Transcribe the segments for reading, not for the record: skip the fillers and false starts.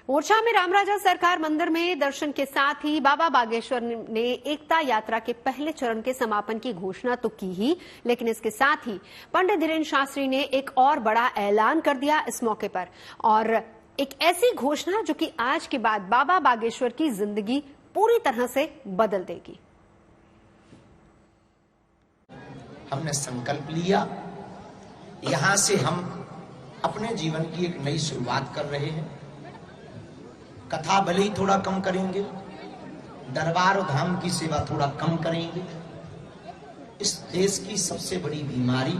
ओरछा में रामराजा सरकार मंदिर में दर्शन के साथ ही बाबा बागेश्वर ने एकता यात्रा के पहले चरण के समापन की घोषणा तो की ही, लेकिन इसके साथ ही पंडित धीरेन्द्र शास्त्री ने एक और बड़ा ऐलान कर दिया इस मौके पर, और एक ऐसी घोषणा जो कि आज के बाद बाबा बागेश्वर की जिंदगी पूरी तरह से बदल देगी। हमने संकल्प लिया, यहां से हम अपने जीवन की एक नई शुरुआत कर रहे हैं। कथा भले ही थोड़ा कम करेंगे, दरबार और धाम की सेवा थोड़ा कम करेंगे। इस देश की सबसे बड़ी बीमारी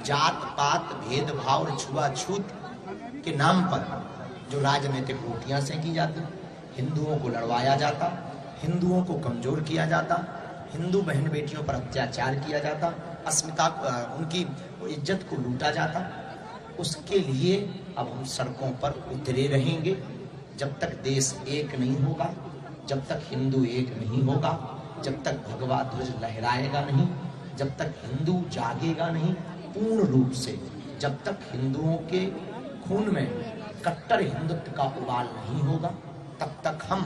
जात पात भेदभाव और छुआछूत के नाम पर जो राजनीतिक रोटियां सेंकी जाती, हिंदुओं को लड़वाया जाता, हिंदुओं को कमजोर किया जाता, हिंदू बहन बेटियों पर अत्याचार किया जाता, अस्मिता उनकी इज्जत को लूटा जाता। उसके लिए अब हम सड़कों पर उतरे रहेंगे। जब तक देश एक नहीं होगा, जब तक हिंदू एक नहीं होगा, जब तक भगवा ध्वज लहराएगा नहीं, जब तक हिंदू जागेगा नहीं पूर्ण रूप से, जब तक हिंदुओं के खून में कट्टर हिंदुत्व का उबाल नहीं होगा, तब तक हम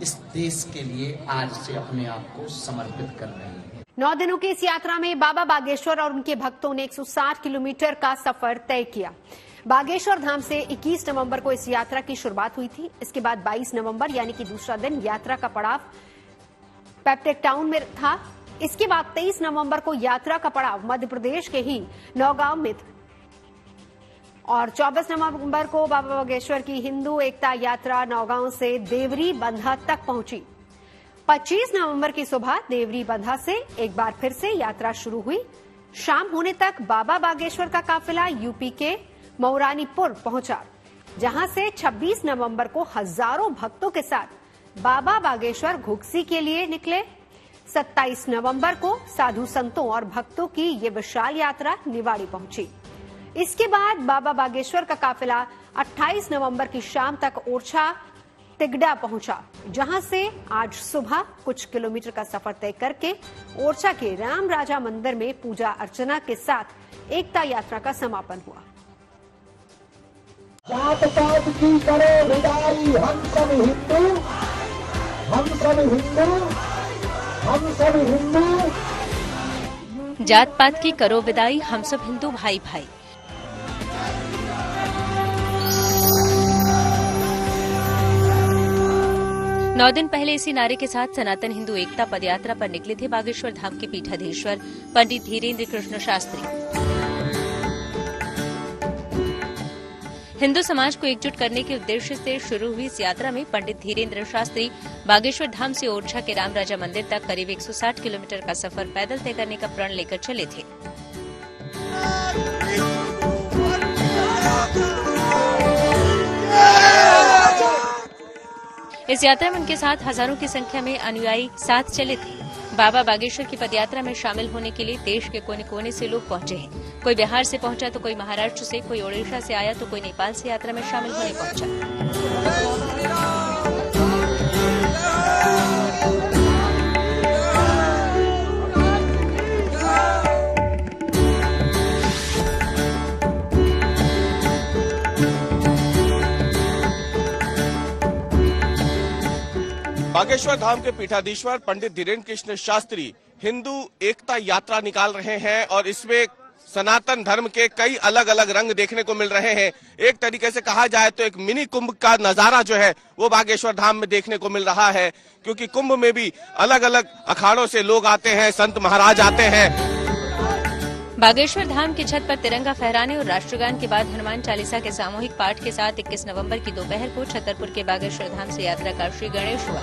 इस देश के लिए आज से अपने आप को समर्पित कर रहे हैं। 9 दिनों की इस यात्रा में बाबा बागेश्वर और उनके भक्तों ने 160 किलोमीटर का सफर तय किया। बागेश्वर धाम से 21 नवंबर को इस यात्रा की शुरुआत हुई थी। इसके बाद 22 नवंबर यानी कि दूसरा दिन यात्रा का पड़ाव पेप्टेक टाउन में था। इसके बाद 23 नवंबर को यात्रा का पड़ाव मध्य प्रदेश के ही नौगांव में था और 24 नवंबर को बाबा बागेश्वर की हिंदू एकता यात्रा नौगांव से देवरी बंधा तक पहुंची। 25 नवंबर की सुबह देवरी बंधा से एक बार फिर से यात्रा शुरू हुई। शाम होने तक बाबा बागेश्वर का काफिला यूपी के मौरानीपुर पहुंचा, जहां से 26 नवंबर को हजारों भक्तों के साथ बाबा बागेश्वर घुघसी के लिए निकले। 27 नवंबर को साधु संतों और भक्तों की ये विशाल यात्रा निवाड़ी पहुंची। इसके बाद बाबा बागेश्वर का काफिला 28 नवंबर की शाम तक ओरछा तिगड़ा पहुंचा, जहां से आज सुबह कुछ किलोमीटर का सफर तय करके ओरछा के राम राजा मंदिर में पूजा अर्चना के साथ एकता यात्रा का समापन हुआ। जात पात की करो विदाई, हम सब हिंदू, हम सब हिंदू, हम सब हिंदू। जात पात की करो विदाई, हम सब हिंदू भाई भाई। नौ दिन पहले इसी नारे के साथ सनातन हिंदू एकता पदयात्रा पर निकले थे बागेश्वर धाम के पीठाधीश्वर पंडित धीरेन्द्र कृष्ण शास्त्री। हिंदू समाज को एकजुट करने के उद्देश्य से शुरू हुई इस यात्रा में पंडित धीरेन्द्र शास्त्री बागेश्वर धाम से ओरछा के राम राजा मंदिर तक करीब 160 किलोमीटर का सफर पैदल तय करने का प्रण लेकर चले थे। इस यात्रा में उनके साथ हजारों की संख्या में अनुयायी साथ चले थे। बाबा बागेश्वर की पदयात्रा में शामिल होने के लिए देश के कोने कोने से लोग पहुंचे हैं। कोई बिहार से पहुंचा तो कोई महाराष्ट्र से, कोई ओडिशा से आया तो कोई नेपाल से यात्रा में शामिल होने पहुंचा। बागेश्वर धाम के पीठाधीश्वर पंडित धीरेन्द्र कृष्ण शास्त्री हिंदू एकता यात्रा निकाल रहे हैं और इसमें सनातन धर्म के कई अलग अलग रंग देखने को मिल रहे हैं। एक तरीके से कहा जाए तो एक मिनी कुंभ का नजारा जो है वो बागेश्वर धाम में देखने को मिल रहा है, क्योंकि कुंभ में भी अलग अलग अखाड़ों से लोग आते हैं, संत महाराज आते हैं। बागेश्वर धाम की छत पर तिरंगा फहराने और राष्ट्रगान के बाद हनुमान चालीसा के सामूहिक पाठ के साथ 21 नवंबर की दोपहर को छतरपुर के बागेश्वर धाम से यात्रा का श्री गणेश हुआ।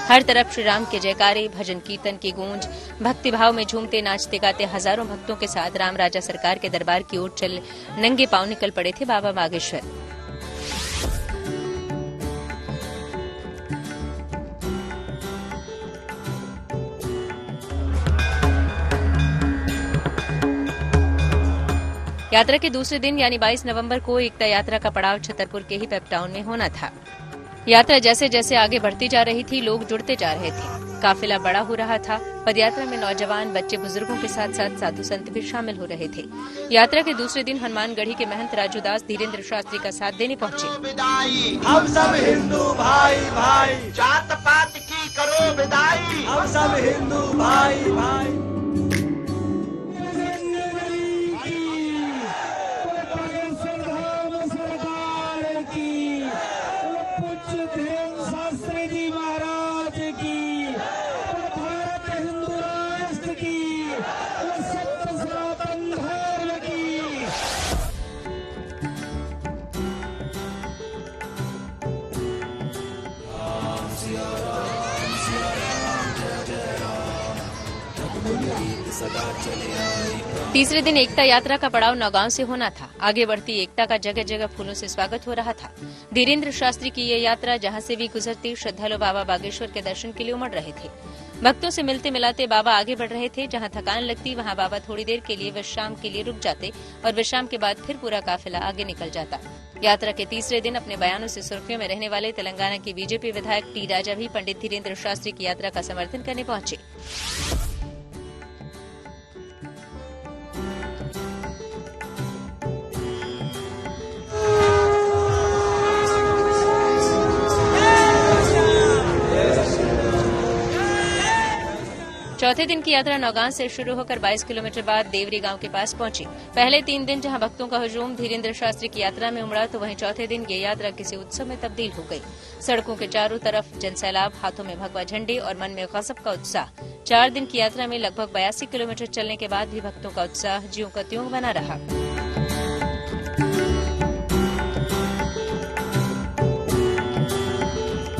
हर तरफ श्री राम के जयकारे, भजन कीर्तन की गूंज, भक्तिभाव में झूमते नाचते गाते हजारों भक्तों के साथ राम राजा सरकार के दरबार की ओर चल नंगे पांव निकल पड़े थे बाबा बागेश्वर। यात्रा के दूसरे दिन यानी 22 नवंबर को एकता यात्रा का पड़ाव छतरपुर के ही पेप टाउन में होना था। यात्रा जैसे जैसे आगे बढ़ती जा रही थी, लोग जुड़ते जा रहे थे। काफिला बड़ा हो रहा था। पदयात्रा में नौजवान, बच्चे, बुजुर्गों के साथ साथ साधु संत भी शामिल हो रहे थे। यात्रा के दूसरे दिन हनुमानगढ़ी के महंत राजूदास धीरेन्द्र शास्त्री का साथ देने पहुंचे। हम सब हिंदू भाई भाई, जात पात की करो विदाई, हम सब हिंदू भाई भाई। तीसरे दिन एकता यात्रा का पड़ाव नौगांव से होना था। आगे बढ़ती एकता का जगह जगह फूलों से स्वागत हो रहा था। धीरेन्द्र शास्त्री की ये यात्रा जहां से भी गुजरती, श्रद्धालु बाबा बागेश्वर के दर्शन के लिए उमड़ रहे थे। भक्तों से मिलते मिलाते बाबा आगे बढ़ रहे थे। जहां थकान लगती वहां बाबा थोड़ी देर के लिए विश्राम के लिए रुक जाते और विश्राम के बाद फिर पूरा काफिला आगे निकल जाता। यात्रा के तीसरे दिन अपने बयानों से सुर्खियों में रहने वाले तेलंगाना के बीजेपी विधायक टी राजा भी पंडित धीरेन्द्र शास्त्री की यात्रा का समर्थन करने पहुंचे। चौथे दिन की यात्रा नौगांव से शुरू होकर 22 किलोमीटर बाद देवरी गांव के पास पहुंची। पहले 3 दिन जहां भक्तों का हुजूम धीरेन्द्र शास्त्री की यात्रा में उमड़ा, तो वहीं चौथे दिन ये यात्रा किसी उत्सव में तब्दील हो गई। सड़कों के चारों तरफ जनसैलाब, हाथों में भगवा झंडे और मन में गजब का उत्साह। 4 दिन की यात्रा में लगभग 82 किलोमीटर चलने के बाद भी भक्तों का उत्साह ज्यों का त्यों बना रहा।